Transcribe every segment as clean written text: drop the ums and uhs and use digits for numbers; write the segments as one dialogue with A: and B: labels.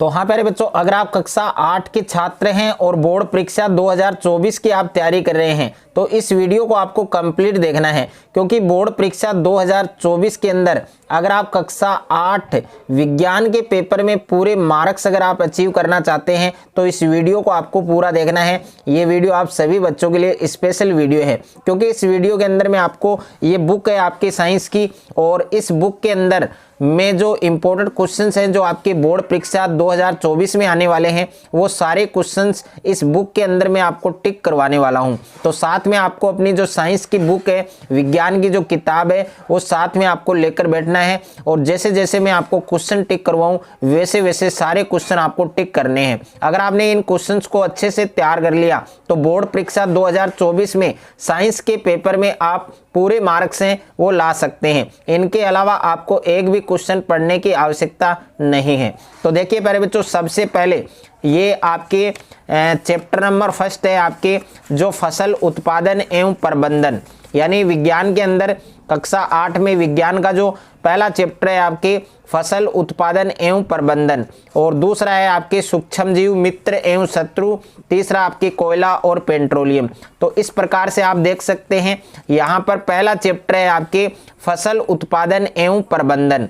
A: तो हाँ प्यारे बच्चों, अगर आप कक्षा 8 के छात्र हैं और बोर्ड परीक्षा 2024 की आप तैयारी कर रहे हैं तो इस वीडियो को आपको कंप्लीट देखना है, क्योंकि बोर्ड परीक्षा 2024 के अंदर अगर आप कक्षा 8 विज्ञान के पेपर में पूरे मार्क्स अगर आप अचीव करना चाहते हैं तो इस वीडियो को आपको पूरा देखना है। ये वीडियो आप सभी बच्चों के लिए स्पेशल वीडियो है, क्योंकि इस वीडियो के अंदर में आपको ये बुक है आपकी साइंस की, और इस बुक के अंदर में जो इम्पोर्टेंट क्वेश्चंस हैं जो आपके बोर्ड परीक्षा 2024 में आने वाले हैं वो सारे क्वेश्चंस इस बुक के अंदर मैं आपको टिक करवाने वाला हूं। तो साथ में आपको अपनी जो साइंस की बुक है, विज्ञान की जो किताब है, वो साथ में आपको लेकर बैठना है, और जैसे जैसे मैं आपको क्वेश्चन टिक करवाऊं वैसे वैसे सारे क्वेश्चन आपको टिक करने हैं। अगर आपने इन क्वेश्चंस को अच्छे से तैयार कर लिया तो बोर्ड परीक्षा 2024 में साइंस के पेपर में आप पूरे मार्क्स हैं वो ला सकते हैं। इनके अलावा आपको एक भी क्वेश्चन पढ़ने की आवश्यकता नहीं है। तो देखिए प्यारे बच्चों, सबसे पहले ये आपके चैप्टर नंबर फर्स्ट है आपके जो फसल उत्पादन एवं प्रबंधन, यानी विज्ञान के अंदर कक्षा 8 में विज्ञान का जो पहला चैप्टर है आपके फसल उत्पादन एवं प्रबंधन, और दूसरा है आपके सूक्ष्म जीव मित्र एवं शत्रु, तीसरा आपके कोयला और पेट्रोलियम। तो इस प्रकार से आप देख सकते हैं यहाँ पर पहला चैप्टर है आपके फसल उत्पादन एवं प्रबंधन।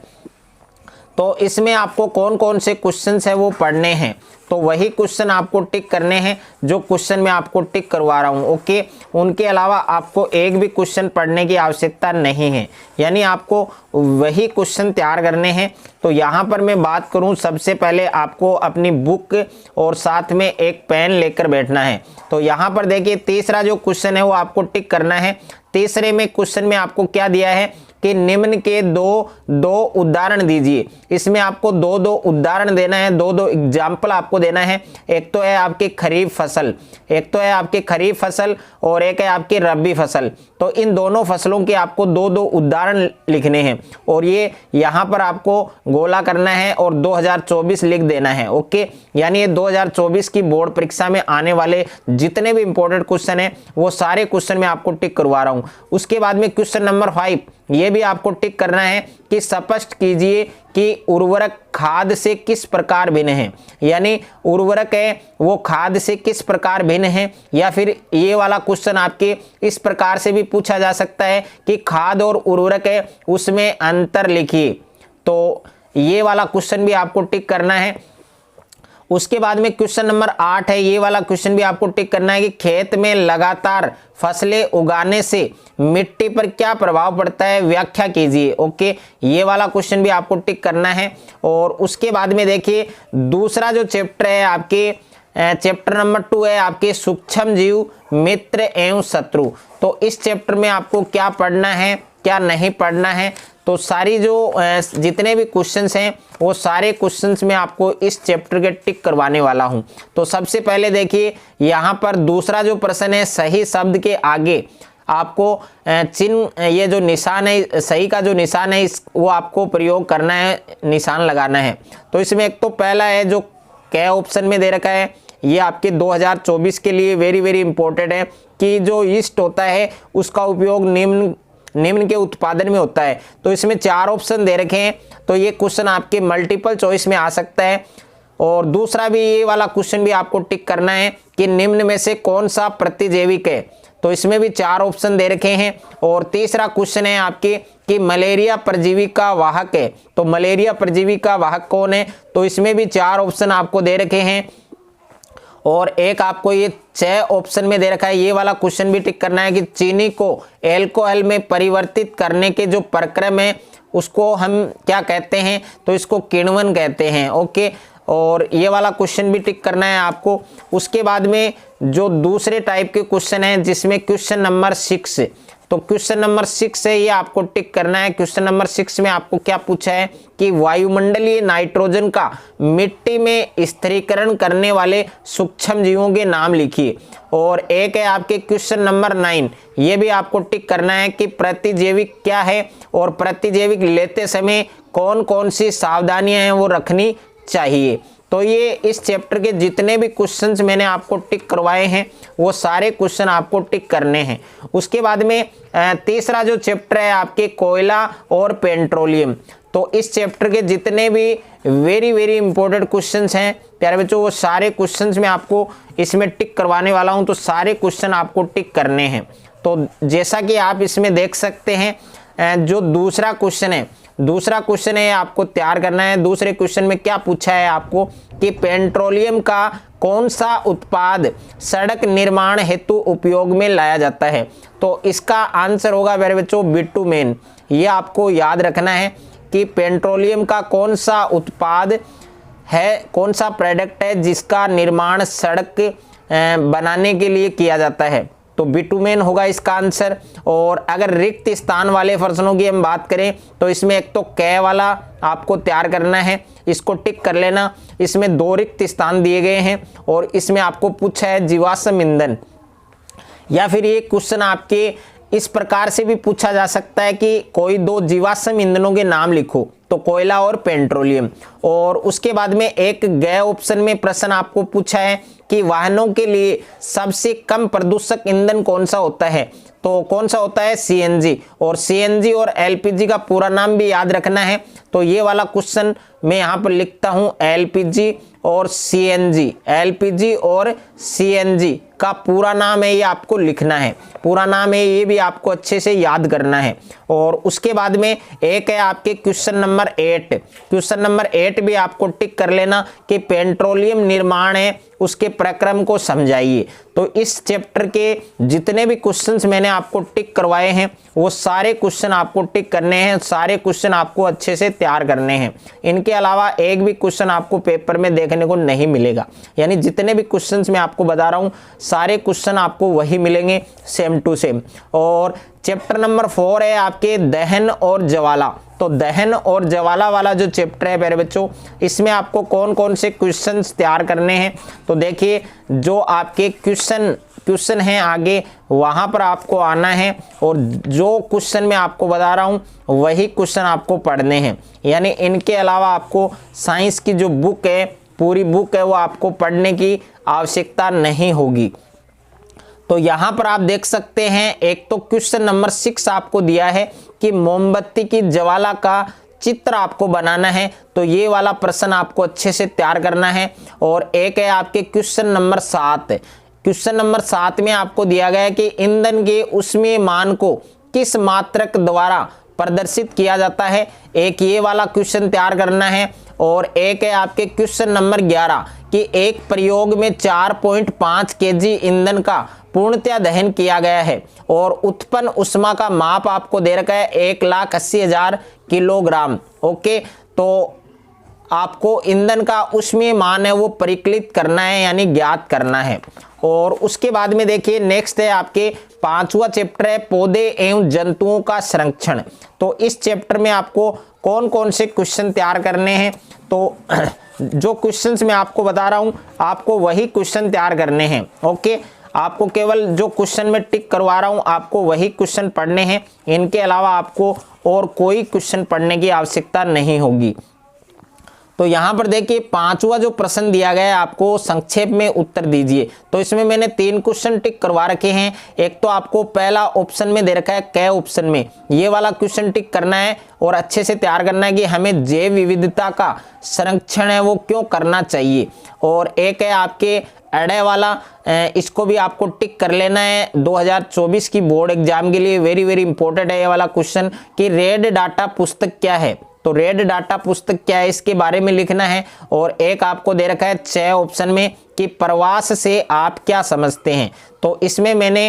A: तो इसमें आपको कौन कौन से क्वेश्चंस है वो पढ़ने हैं, तो वही क्वेश्चन आपको टिक करने हैं जो क्वेश्चन मैं आपको टिक करवा रहा हूँ। ओके, उनके अलावा आपको एक भी क्वेश्चन पढ़ने की आवश्यकता नहीं है, यानी आपको वही क्वेश्चन तैयार करने हैं। तो यहाँ पर मैं बात करूँ, सबसे पहले आपको अपनी बुक और साथ में एक पेन लेकर बैठना है। तो यहाँ पर देखिए तीसरा जो क्वेश्चन है वो आपको टिक करना है। तीसरे में क्वेश्चन में आपको क्या दिया है कि निम्न के दो उदाहरण दीजिए। इसमें आपको दो उदाहरण देना है, दो एग्जाम्पल आपको देना है। एक तो है आपकी खरीफ फसल, और एक है आपकी रबी फसल। तो इन दोनों फसलों के आपको दो उदाहरण लिखने हैं, और ये यहाँ पर आपको गोला करना है और 2024 लिख देना है। ओके, यानी ये 2024 की बोर्ड परीक्षा में आने वाले जितने भी इंपॉर्टेंट क्वेश्चन है वो सारे क्वेश्चन मैं आपको टिक करवा रहा हूँ। उसके बाद में क्वेश्चन नंबर 5 ये भी आपको टिक करना है कि स्पष्ट कीजिए कि उर्वरक खाद से किस प्रकार भिन्न है, यानी उर्वरक है वो खाद से किस प्रकार भिन्न है। या फिर ये वाला क्वेश्चन आपके इस प्रकार से भी पूछा जा सकता है कि खाद और उर्वरक है उसमें अंतर लिखिए। तो ये वाला क्वेश्चन भी आपको टिक करना है। उसके बाद में क्वेश्चन नंबर 8 है, ये वाला क्वेश्चन भी आपको टिक करना है कि खेत में लगातार फसलें उगाने से मिट्टी पर क्या प्रभाव पड़ता है, व्याख्या कीजिए। ओके, ये वाला क्वेश्चन भी आपको टिक करना है। और उसके बाद में देखिए दूसरा जो चैप्टर है आपके चैप्टर नंबर 2 है आपके सूक्ष्म जीव मित्र एवं शत्रु। तो इस चैप्टर में आपको क्या पढ़ना है क्या नहीं पढ़ना है, तो सारी जो जितने भी क्वेश्चंस हैं वो सारे क्वेश्चंस में आपको इस चैप्टर के टिक करवाने वाला हूं। तो सबसे पहले देखिए यहाँ पर दूसरा जो प्रश्न है, सही शब्द के आगे आपको चिन्ह, ये जो निशान है सही का जो निशान है वो आपको प्रयोग करना है, निशान लगाना है। तो इसमें एक तो पहला है जो क ऑप्शन में दे रखा है, ये आपके 2024 के लिए वेरी इंपॉर्टेंट है कि जो ईस्ट होता है उसका उपयोग निम्न के उत्पादन में होता है। तो इसमें 4 ऑप्शन दे रखे हैं, तो ये क्वेश्चन आपके मल्टीपल चॉइस में आ सकता है। और दूसरा भी ये वाला क्वेश्चन भी आपको टिक करना है कि निम्न में से कौन सा प्रतिजैविक है, तो इसमें भी 4 ऑप्शन दे रखे हैं। और तीसरा क्वेश्चन है आपके कि मलेरिया परजीवी का वाहक है, तो मलेरिया परजीवी का वाहक कौन है, तो इसमें भी 4 ऑप्शन आपको दे रखे हैं। और एक आपको ये 6 ऑप्शन में दे रखा है, ये वाला क्वेश्चन भी टिक करना है कि चीनी को एल्कोहल में परिवर्तित करने के जो प्रक्रम है उसको हम क्या कहते हैं, तो इसको किण्वन कहते हैं। ओके, और ये वाला क्वेश्चन भी टिक करना है आपको। उसके बाद में जो दूसरे टाइप के क्वेश्चन हैं जिसमें क्वेश्चन नंबर 6, तो क्वेश्चन नंबर 6 है ये आपको टिक करना है। क्वेश्चन नंबर 6 में आपको क्या पूछा है कि वायुमंडलीय नाइट्रोजन का मिट्टी में स्थिरीकरण करने वाले सूक्ष्म जीवों के नाम लिखिए। और एक है आपके क्वेश्चन नंबर 9, ये भी आपको टिक करना है कि प्रतिजैविक क्या है और प्रतिजैविक लेते समय कौन कौन सी सावधानियां हैं वो रखनी चाहिए। तो ये इस चैप्टर के जितने भी क्वेश्चंस मैंने आपको टिक करवाए हैं वो सारे क्वेश्चन आपको टिक करने हैं। उसके बाद में तीसरा जो चैप्टर है आपके कोयला और पेट्रोलियम, तो इस चैप्टर के जितने भी वेरी वेरी इंपॉर्टेंट क्वेश्चंस हैं प्यारे बच्चों, वो सारे क्वेश्चंस मैं आपको इसमें टिक करवाने वाला हूं। तो सारे क्वेश्चन आपको टिक करने हैं। तो जैसा कि आप इसमें देख सकते हैं, जो दूसरा क्वेश्चन है आपको तैयार करना है। दूसरे क्वेश्चन में क्या पूछा है आपको कि पेट्रोलियम का कौन सा उत्पाद सड़क निर्माण हेतु उपयोग में लाया जाता है। तो इसका आंसर होगा मेरे बच्चों बिटुमेन। ये आपको याद रखना है कि पेट्रोलियम का कौन सा उत्पाद है, कौन सा प्रोडक्ट है जिसका निर्माण सड़क बनाने के लिए किया जाता है। तो बिटुमेन होगा इसका आंसर। और अगर रिक्त स्थान वाले प्रश्नों की हम बात करें तो इसमें एक तो कै वाला आपको तैयार करना है, इसको टिक कर लेना। इसमें 2 रिक्त स्थान दिए गए हैं और इसमें आपको पूछा है जीवाश्म ईंधन, या फिर ये क्वेश्चन आपके इस प्रकार से भी पूछा जा सकता है कि कोई 2 जीवाश्म ईंधनों के नाम लिखो, तो कोयला और पेट्रोलियम। और उसके बाद में एक गए ऑप्शन में प्रश्न आपको पूछा है कि वाहनों के लिए सबसे कम प्रदूषक ईंधन कौन सा होता है। तो कौन सा होता है, सीएनजी। और सीएनजी और एलपीजी का पूरा नाम भी याद रखना है। तो ये वाला क्वेश्चन मैं यहाँ पर लिखता हूँ, एलपीजी और सीएनजी। एलपीजी और सीएनजी का पूरा नाम है, ये आपको लिखना है। पूरा नाम है, ये भी आपको अच्छे से याद करना है। और उसके बाद में एक है आपके क्वेश्चन नंबर 8। क्वेश्चन नंबर 8 भी आपको टिक कर लेना कि पेट्रोलियम निर्माण है उसके प्रक्रम को समझाइए। तो इस चैप्टर के जितने भी क्वेश्चंस मैंने आपको टिक करवाए हैं वो सारे क्वेश्चन आपको टिक करने हैं। सारे क्वेश्चन आपको अच्छे से तैयार करने हैं। इनके अलावा एक भी क्वेश्चन आपको पेपर में देखने को नहीं मिलेगा। यानी जितने भी क्वेश्चंस मैं आपको बता रहा हूँ सारे क्वेश्चन आपको वही मिलेंगे, सेम टू सेम। और चैप्टर नंबर 4 है आपके दहन और ज्वाला। तो दहन और ज्वाला वाला जो चैप्टर है मेरे बच्चों, इसमें आपको कौन कौन से क्वेश्चंस तैयार करने हैं। तो देखिए, जो आपके क्वेश्चन हैं आगे वहां पर आपको आना है और जो क्वेश्चन मैं आपको बता रहा हूं वही क्वेश्चन आपको पढ़ने हैं। यानी इनके अलावा आपको साइंस की जो बुक है, पूरी बुक है, वो आपको पढ़ने की आवश्यकता नहीं होगी। तो यहां पर आप देख सकते हैं, एक तो क्वेश्चन नंबर 6 आपको दिया है कि मोमबत्ती की ज्वाला का चित्र आपको बनाना है। तो ये वाला प्रश्न आपको अच्छे से तैयार करना है। और एक है आपके क्वेश्चन नंबर 7। क्वेश्चन नंबर 7 में आपको दिया गया है कि ईंधन के ऊष्मीय मान को किस मात्रक द्वारा प्रदर्शित किया जाता है। एक ये वाला क्वेश्चन तैयार करना है। और एक है आपके क्वेश्चन नंबर 11 कि एक प्रयोग में 4.5 केजी ईंधन का पूर्णतया दहन किया गया है और उत्पन्न उष्मा का माप आपको दे रखा है 1,80,000 किलोग्राम। ओके, तो आपको ईंधन का ऊष्मीय मान है वो परिकलित करना है, यानी ज्ञात करना है। और उसके बाद में देखिए नेक्स्ट है आपके 5वां चैप्टर है पौधे एवं जंतुओं का संरक्षण। तो इस चैप्टर में आपको कौन कौन से क्वेश्चन तैयार करने हैं। तो जो क्वेश्चंस मैं आपको बता रहा हूं आपको वही क्वेश्चन तैयार करने हैं। ओके, आपको केवल जो क्वेश्चन में टिक करवा रहा हूं आपको वही क्वेश्चन पढ़ने हैं। इनके अलावा आपको और कोई क्वेश्चन पढ़ने की आवश्यकता नहीं होगी। तो यहाँ पर देखिए 5वां जो प्रश्न दिया गया है आपको संक्षेप में उत्तर दीजिए। तो इसमें मैंने 3 क्वेश्चन टिक करवा रखे हैं। एक तो आपको पहला ऑप्शन में दे रखा है कै ऑप्शन में, ये वाला क्वेश्चन टिक करना है और अच्छे से तैयार करना है कि हमें जैव विविधता का संरक्षण है वो क्यों करना चाहिए। और एक है आपके अड़े वाला, इसको भी आपको टिक कर लेना है। 2024 की बोर्ड एग्जाम के लिए वेरी वेरी इंपॉर्टेंट है ये वाला क्वेश्चन कि रेड डाटा पुस्तक क्या है। तो रेड डाटा पुस्तक क्या है इसके बारे में लिखना है। और एक आपको दे रखा है 6 ऑप्शन में कि प्रवास से आप क्या समझते हैं। तो इसमें मैंने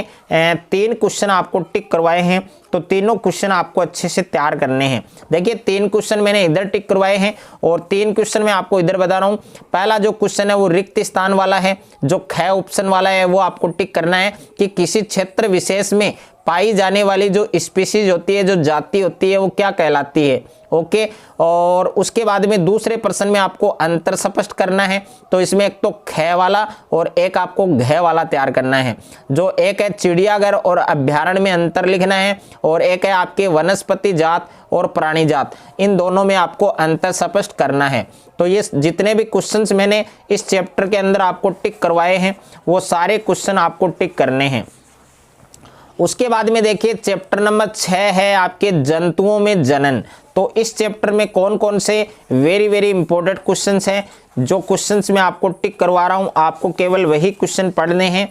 A: 3 क्वेश्चन आपको टिक करवाए हैं। तो तीनों क्वेश्चन आपको अच्छे से तैयार करने हैं। देखिए 3 क्वेश्चन मैंने इधर टिक करवाए हैं और 3 क्वेश्चन मैं आपको इधर बता रहा हूं। पहला जो क्वेश्चन है वो रिक्त स्थान वाला है, जो ख ऑप्शन वाला है वो आपको टिक करना है कि किसी क्षेत्र विशेष में पाई जाने वाली जो स्पीशीज होती है, जो जाति होती है, वो क्या कहलाती है। ओके, और उसके बाद में दूसरे प्रश्न में आपको अंतर स्पष्ट करना है। तो इसमें एक तो ख वाला और एक आपको घ वाला तैयार करना है। जो एक है चिड़ियाघर और अभ्यारण्य में अंतर लिखना है और एक है आपके वनस्पति जात और प्राणी जात, इन दोनों में आपको अंतर स्पष्ट करना है। तो ये जितने भी क्वेश्चंस मैंने इस चैप्टर के अंदर आपको टिक करवाए हैं वो सारे क्वेश्चन आपको टिक करने हैं। उसके बाद में देखिए चैप्टर नंबर 6 है आपके जंतुओं में जनन। तो इस चैप्टर में कौन कौन से वेरी वेरी इंपॉर्टेंट क्वेश्चंस हैं, जो क्वेश्चंस मैं आपको टिक करवा रहा हूं, आपको केवल वही क्वेश्चन पढ़ने हैं।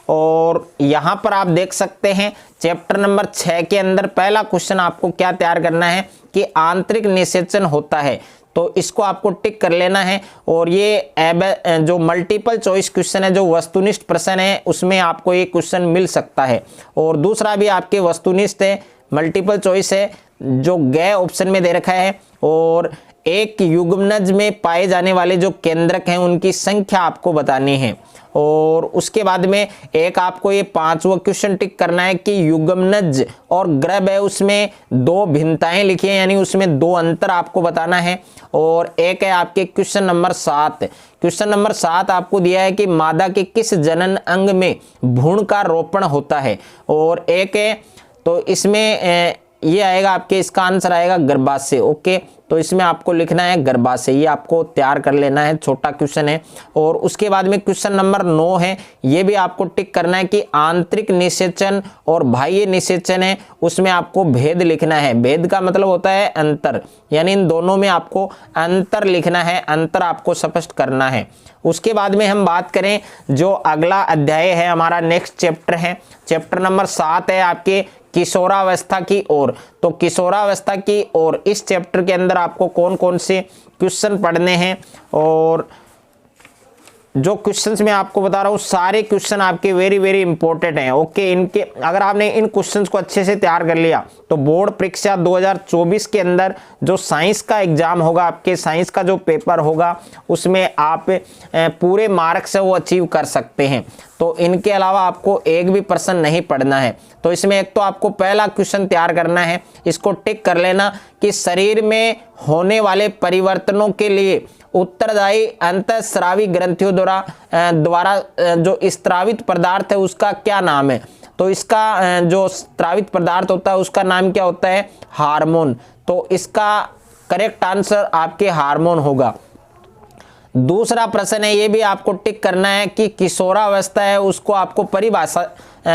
A: और यहाँ पर आप देख सकते हैं चैप्टर नंबर 6 के अंदर पहला क्वेश्चन आपको क्या तैयार करना है कि आंतरिक निषेचन होता है, तो इसको आपको टिक कर लेना है। और ये जो मल्टीपल चॉइस क्वेश्चन है, जो वस्तुनिष्ठ प्रश्न है, उसमें आपको ये क्वेश्चन मिल सकता है। और दूसरा भी आपके वस्तुनिष्ठ है, मल्टीपल चॉइस है, जो गए ऑप्शन में दे रखा है। और एक युग्मनज में पाए जाने वाले जो केंद्रक हैं उनकी संख्या आपको बतानी है। और उसके बाद में एक आपको ये 5वां क्वेश्चन टिक करना है कि युग्मनज और ग्रह है उसमें 2 भिन्नताएं लिखी हैं, यानी उसमें 2 अंतर आपको बताना है। और एक है आपके क्वेश्चन नंबर 7। क्वेश्चन नंबर 7 आपको दिया है कि मादा के किस जनन अंग में भ्रूण का रोपण होता है। और एक है तो इसमें ये आएगा आपके, इसका आंसर आएगा गर्भाशय। ओके, तो इसमें आपको लिखना है गर्भाशय, ये आपको तैयार कर लेना है, छोटा क्वेश्चन है। और उसके बाद में क्वेश्चन नंबर 9 है, ये भी आपको टिक करना है कि आंतरिक निषेचन और बाह्य निषेचन है, उसमें आपको भेद लिखना है। भेद का मतलब होता है अंतर, यानी इन दोनों में आपको अंतर लिखना है, अंतर आपको स्पष्ट करना है। उसके बाद में हम बात करें जो अगला अध्याय है हमारा, नेक्स्ट चैप्टर है, चैप्टर नंबर 7 है आपके किशोरावस्था की ओर। तो किशोरावस्था की ओर इस चैप्टर के अंदर आपको कौन कौन से क्वेश्चन पढ़ने हैं, और जो क्वेश्चंस मैं आपको बता रहा हूँ सारे क्वेश्चन आपके वेरी वेरी इंपॉर्टेंट हैं। ओके, इनके अगर आपने इन क्वेश्चंस को अच्छे से तैयार कर लिया तो बोर्ड परीक्षा 2024 के अंदर जो साइंस का एग्जाम होगा, आपके साइंस का जो पेपर होगा, उसमें आप पूरे मार्क्स से वो अचीव कर सकते हैं। तो इनके अलावा आपको एक भी प्रश्न नहीं पढ़ना है। तो इसमें एक तो आपको पहला क्वेश्चन तैयार करना है, इसको टिक कर लेना कि शरीर में होने वाले परिवर्तनों के लिए उत्तरदायी अंतःस्रावी ग्रंथियों द्वारा जो स्त्रावित पदार्थ है उसका क्या नाम है। तो इसका जो स्त्रावित पदार्थ होता है उसका नाम क्या होता है, हार्मोन। तो इसका करेक्ट आंसर आपके हार्मोन होगा। दूसरा प्रश्न है, ये भी आपको टिक करना है कि किशोरावस्था है उसको आपको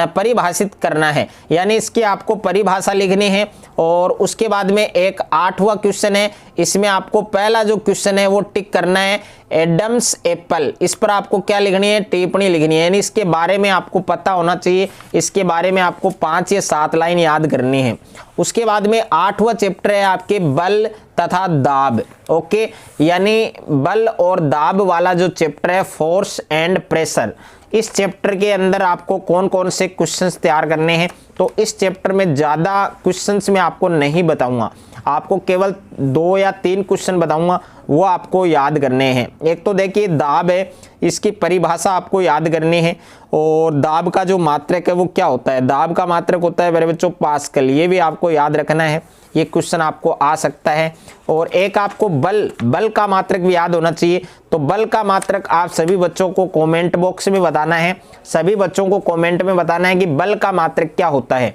A: परिभाषित करना है, यानी इसकी आपको परिभाषा लिखनी है। और उसके बाद में एक 8वां क्वेश्चन है, इसमें आपको पहला जो क्वेश्चन है वो टिक करना है एडम्स एप्पल। इस पर आपको क्या लिखनी है, टिप्पणी लिखनी है, यानी इसके बारे में आपको पता होना चाहिए, इसके बारे में आपको 5 या 7 लाइन याद करनी है। उसके बाद में 8वां चैप्टर है आपके बल तथा दाब। ओके, यानी बल और दाब वाला जो चैप्टर है, फोर्स एंड प्रेशर। इस चैप्टर के अंदर आपको कौन कौन से क्वेश्चंस तैयार करने हैं, तो इस चैप्टर में ज़्यादा क्वेश्चंस मैं आपको नहीं बताऊंगा, आपको केवल 2 या 3 क्वेश्चन बताऊंगा, वो आपको याद करने हैं। एक तो देखिए दाब है, इसकी परिभाषा आपको याद करनी है। और दाब का जो मात्रक है वो क्या होता है, दाब का मात्रक होता है मेरे बच्चों पास्कल, ये भी आपको याद रखना है, ये क्वेश्चन आपको आ सकता है। और एक आपको बल का मात्रक भी याद होना चाहिए। तो बल का मात्रक आप सभी बच्चों को कमेंट बॉक्स में बताना है, सभी बच्चों को कमेंट में बताना है कि बल का मात्रक क्या होता है।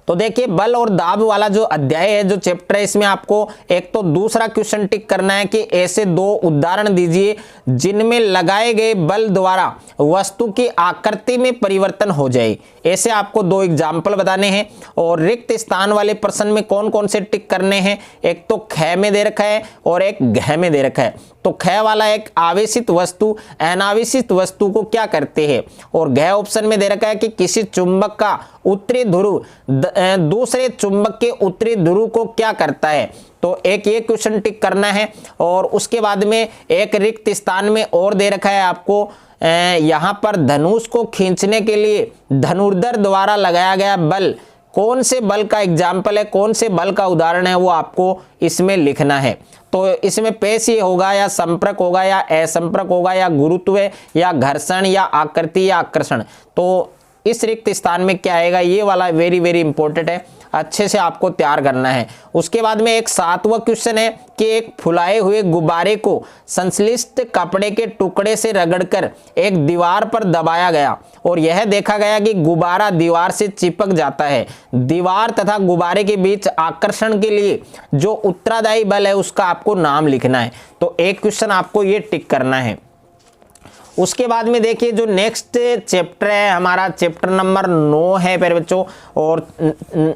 A: तो देखिए बल और दाब वाला जो अध्याय है, जो चैप्टर है, इसमें आपको एक तो दूसरा क्वेश्चन टिक करना है कि ऐसे 2 उदाहरण दीजिए जिनमें लगाए गए बल द्वारा वस्तु की आकृति में परिवर्तन हो जाए। ऐसे आपको 2 एग्जाम्पल बताने हैं। और रिक्त स्थान वाले प्रश्न में कौन कौन से टिक करने हैं, एक तो ख में दे रखा है और एक घ में दे रखा है। तो ख वाला एक आवेशित वस्तु अनावेशित वस्तु को क्या करते हैं, और घ ऑप्शन में दे रखा है कि किसी चुंबक का उत्तरी ध्रुव दूसरे चुंबक के उत्तरी ध्रुव को क्या करता है। तो एक ये क्वेश्चन टिक करना है। और उसके बाद में एक रिक्त स्थान में और दे रखा है आपको, यहाँ पर धनुष को खींचने के लिए धनुर्धर द्वारा लगाया गया बल, कौन से बल का एग्जाम्पल है, कौन से बल का उदाहरण है, वो आपको इसमें लिखना है। तो इसमें पेशी होगा या संपर्क होगा या असंपर्क होगा या गुरुत्व या घर्षण या आकृति या आकर्षण। तो इस रिक्त स्थान में क्या आएगा, ये वाला वेरी वेरी इंपॉर्टेंट है, अच्छे से आपको तैयार करना है। उसके बाद में एक 7वां क्वेश्चन है कि एक फुलाए हुए गुब्बारे को संश्लिष्ट कपड़े के टुकड़े से रगड़कर एक दीवार पर दबाया गया और यह देखा गया कि गुब्बारा दीवार से चिपक जाता है। दीवार तथा गुब्बारे के बीच आकर्षण के लिए जो उत्तरदायी बल है उसका आपको नाम लिखना है। तो एक क्वेश्चन आपको ये टिक करना है। उसके बाद में देखिए जो नेक्स्ट चैप्टर है हमारा चैप्टर नंबर 9 है प्यारे बच्चों, और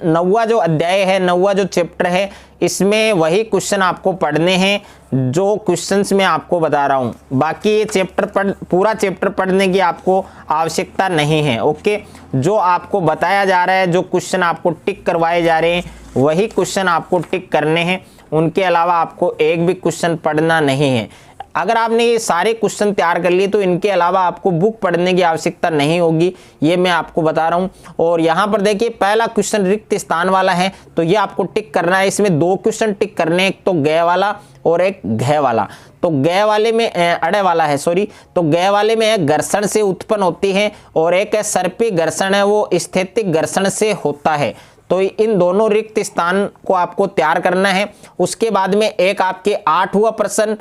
A: 9वां जो अध्याय है, 9वां जो चैप्टर है, इसमें वही क्वेश्चन आपको पढ़ने हैं जो क्वेश्चंस मैं आपको बता रहा हूं। बाकी ये चैप्टर पूरा चैप्टर पढ़ने की आपको आवश्यकता नहीं है। ओके, जो आपको बताया जा रहा है, जो क्वेश्चन आपको टिक करवाए जा रहे हैं, वही क्वेश्चन आपको टिक करने हैं। उनके अलावा आपको एक भी क्वेश्चन पढ़ना नहीं है। अगर आपने ये सारे क्वेश्चन तैयार कर लिए तो इनके अलावा आपको बुक पढ़ने की आवश्यकता नहीं होगी, ये मैं आपको बता रहा हूँ। और यहाँ पर देखिए पहला क्वेश्चन रिक्त स्थान वाला है, तो ये आपको टिक करना है। इसमें 2 क्वेश्चन टिक करने हैं, एक तो गय वाला और एक घय वाला। तो गय वाले में अड़े वाला है, सॉरी, तो गय वाले में है घर्षण से उत्पन्न होती है, और एक है सर्पी घर्षण है, वो स्थैतिक घर्षण से होता है। तो इन दोनों रिक्त स्थान को आपको तैयार करना है। उसके बाद में एक आपके 8वां प्रश्न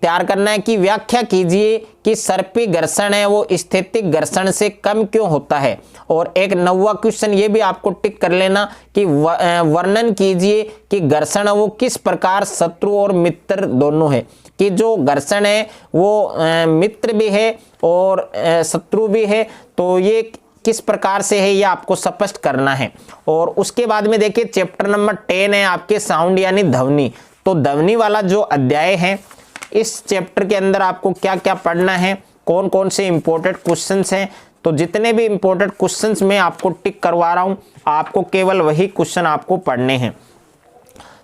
A: तैयार करना है कि व्याख्या कीजिए कि सर्पी घर्षण है वो स्थैतिक घर्षण से कम क्यों होता है। और एक 9वां क्वेश्चन ये भी आपको टिक कर लेना कि वर्णन कीजिए कि घर्षण है वो किस प्रकार शत्रु और मित्र दोनों है, कि जो घर्षण है वो मित्र भी है और शत्रु भी है, तो ये किस प्रकार से है ये आपको स्पष्ट करना है। और उसके बाद में देखिए चैप्टर नंबर 10 है आपके साउंड यानी ध्वनि। तो ध्वनि वाला जो अध्याय है, इस चैप्टर के अंदर आपको क्या क्या पढ़ना है, कौन कौन से इंपॉर्टेंट क्वेश्चंस हैं, तो जितने भी इंपॉर्टेंट क्वेश्चंस मैं आपको टिक करवा रहा हूं, आपको केवल वही क्वेश्चन आपको पढ़ने हैं।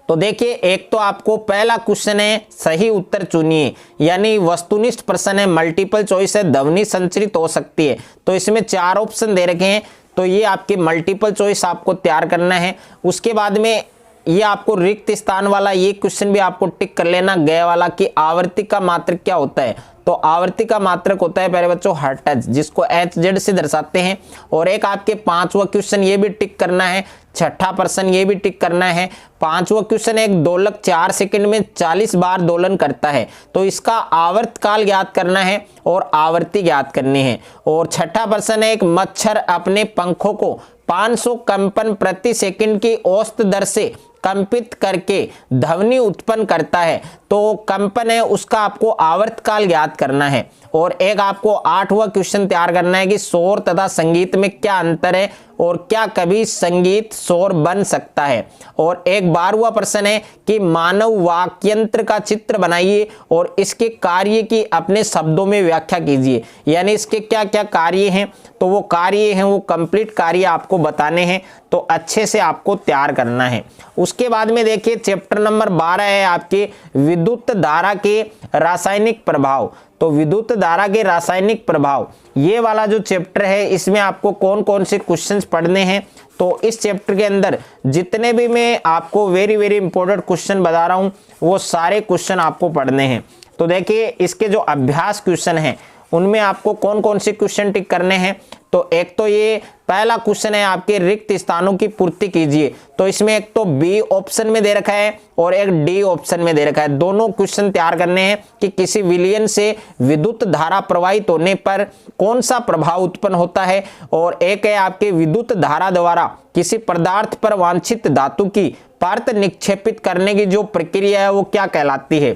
A: तो देखिए एक तो आपको पहला क्वेश्चन है सही उत्तर चुनिए, यानी वस्तुनिष्ठ प्रश्न है, मल्टीपल चॉइस है, ध्वनि संचरित हो सकती है। तो इसमें 4 ऑप्शन दे रखे हैं, तो ये आपके मल्टीपल चॉइस आपको तैयार करना है। उसके बाद में ये आपको रिक्त स्थान वाला ये क्वेश्चन भी आपको टिक कर लेना, गय वाला, कि आवर्ती का मात्रक क्या होता है। तो आवर्ती का मात्रक होता है प्यारे बच्चों हर्ट्ज, जिसको HZ से दर्शाते हैं। और एक आपके 5वां क्वेश्चन ये भी टिक करना है, 6ठा प्रश्न ये भी टिक करना है। 5वां क्वेश्चन एक दोलक 4 सेकंड में 40 बार दोलन करता है, तो इसका आवर्त काल ज्ञात करना है और आवर्ती ज्ञात करनी है। और 6ठा प्रश्न है एक मच्छर अपने पंखों को 500 कंपन प्रति सेकंड की औसत दर से कंपित करके ध्वनि उत्पन्न करता है, तो कंपन है उसका आपको आवर्त काल ज्ञात करना है। और एक आपको 8वां क्वेश्चन तैयार करना है कि शोर तथा संगीत में क्या अंतर है और क्या कभी संगीत शोर बन सकता है। और एक 12वां प्रश्न है कि मानव वाक्यंत्र का चित्र बनाइए और इसके कार्य की अपने शब्दों में व्याख्या कीजिए, यानी इसके क्या क्या कार्य हैं, तो वो कार्य हैं वो कंप्लीट कार्य आपको बताने हैं, तो अच्छे से आपको तैयार करना है। उसके बाद में देखिए चैप्टर नंबर 12 है आपके विद्युत धारा के रासायनिक प्रभाव। तो विद्युत धारा के रासायनिक प्रभाव ये वाला जो चैप्टर है, इसमें आपको कौन कौन से क्वेश्चंस पढ़ने हैं। तो इस चैप्टर के अंदर जितने भी मैं आपको वेरी वेरी इंपॉर्टेंट क्वेश्चन बता रहा हूं, वो सारे क्वेश्चन आपको पढ़ने हैं। तो देखिए इसके जो अभ्यास क्वेश्चन हैं उनमें आपको कौन कौन से क्वेश्चन टिक करने हैं। तो एक तो ये पहला क्वेश्चन है आपके रिक्त स्थानों की पूर्ति कीजिए, तो इसमें एक तो बी ऑप्शन में दे रखा है और एक डी ऑप्शन में दे रखा है। दोनों क्वेश्चन तैयार करने हैं कि किसी विलयन से विद्युत धारा प्रवाहित होने पर कौन सा प्रभाव उत्पन्न होता है, और एक है आपके विद्युत धारा द्वारा किसी पदार्थ पर वांछित धातु की परत निक्षेपित करने की जो प्रक्रिया है वो क्या कहलाती है।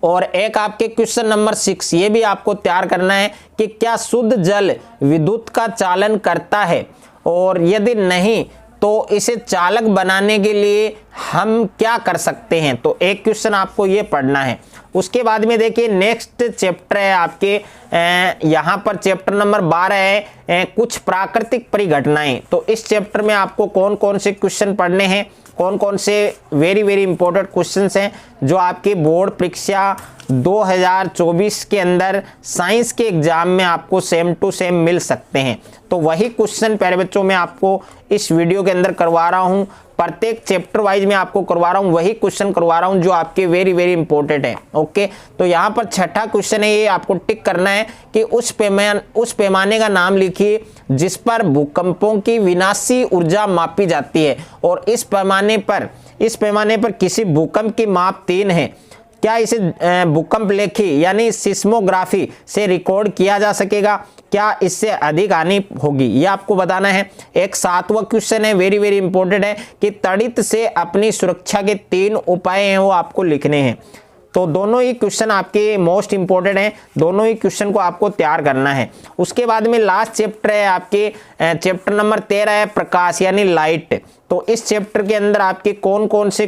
A: और एक आपके क्वेश्चन नंबर 6 ये भी आपको तैयार करना है कि क्या शुद्ध जल विद्युत का चालन करता है, और यदि नहीं तो इसे चालक बनाने के लिए हम क्या कर सकते हैं। तो एक क्वेश्चन आपको ये पढ़ना है। उसके बाद में देखिए नेक्स्ट चैप्टर है आपके यहाँ पर चैप्टर नंबर 12 है कुछ प्राकृतिक परिघटनाएं। तो इस चैप्टर में आपको कौन कौन से क्वेश्चन पढ़ने हैं, कौन कौन से वेरी वेरी इंपॉर्टेंट क्वेश्चंस हैं जो आपके बोर्ड परीक्षा 2024 के अंदर साइंस के एग्जाम में आपको सेम टू सेम मिल सकते हैं। तो वही क्वेश्चन प्यारे बच्चों मैं आपको इस वीडियो के अंदर करवा रहा हूं, प्रत्येक चैप्टर वाइज में आपको करवा रहा हूं, वही क्वेश्चन करवा रहा हूं जो आपके वेरी वेरी इंपॉर्टेंट है। ओके, तो यहाँ पर 6ठा क्वेश्चन है, ये आपको टिक करना है कि उस पैमाने का नाम लिखिए जिस पर भूकंपों की विनाशी ऊर्जा मापी जाती है, और इस पैमाने पर किसी भूकंप की माप 3 है, क्या इसे भूकंप लेखी यानी सिस्मोग्राफी से रिकॉर्ड किया जा सकेगा, क्या इससे अधिक हानि होगी, ये आपको बताना है। एक 7वां क्वेश्चन है वेरी वेरी इंपॉर्टेंट है कि तड़ित से अपनी सुरक्षा के 3 उपाय हैं वो आपको लिखने हैं। तो दोनों ही क्वेश्चन आपके मोस्ट इंपॉर्टेंट हैं, दोनों ही क्वेश्चन को आपको तैयार करना है। उसके बाद में लास्ट चैप्टर है आपके चैप्टर नंबर 13 है प्रकाश यानी लाइट। तो इस चैप्टर के अंदर आपके कौन कौन से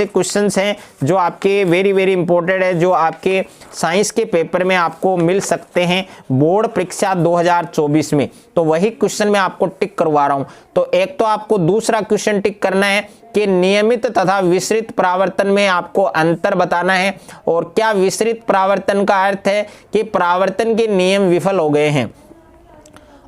A: क्वेश्चंस हैं जो आपके वेरी वेरी इंपॉर्टेंट है, जो आपके साइंस के पेपर में आपको मिल सकते हैं बोर्ड परीक्षा 2024 में। तो वही क्वेश्चन मैं आपको टिक करवा रहा हूं। तो एक तो आपको दूसरा क्वेश्चन टिक करना है कि नियमित तथा विसरित परावर्तन में आपको अंतर बताना है। और क्या विसरित परावर्तन का अर्थ है कि परावर्तन के नियम विफल हो गए हैं।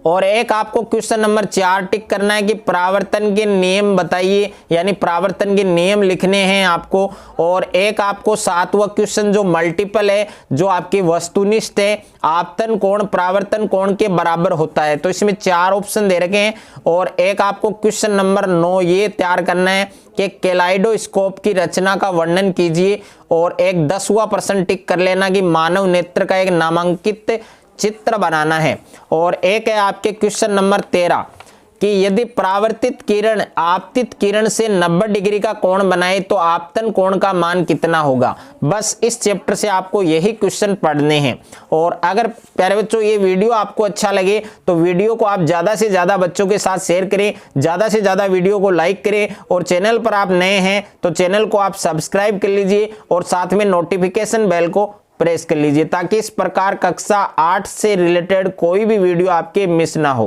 A: और एक आपको क्वेश्चन नंबर 4 टिक करना है कि परावर्तन के नियम बताइए, यानी परावर्तन के नियम लिखने हैं आपको। और एक आपको 7वां क्वेश्चन जो मल्टीपल है, जो आपकी वस्तुनिष्ठ है, आपतन कोण परावर्तन कोण के बराबर होता है। तो इसमें 4 ऑप्शन दे रखे हैं। और एक आपको क्वेश्चन नंबर 9 ये तैयार करना है कि कैलाइडोस्कोप की रचना का वर्णन कीजिए। और एक 10वां प्रश्न टिक कर लेना कि मानव नेत्र का एक नामांकित चित्र बनाना है। और एक है आपके क्वेश्चन नंबर 13 कि यदि परावर्तित किरण आपतित किरण से 90 डिग्री का कोण बनाए तो आपतन कोण का मान कितना होगा। बस इस चैप्टर से आपको यही क्वेश्चन पढ़ने हैं। और अगर प्यारे बच्चों ये वीडियो आपको अच्छा लगे तो वीडियो को आप ज़्यादा से ज़्यादा बच्चों के साथ शेयर करें, ज़्यादा से ज़्यादा वीडियो को लाइक करें। और चैनल पर आप नए हैं तो चैनल को आप सब्सक्राइब कर लीजिए और साथ में नोटिफिकेशन बेल को प्रेस कर लीजिए, ताकि इस प्रकार कक्षा 8 से रिलेटेड कोई भी वीडियो आपके मिस ना हो।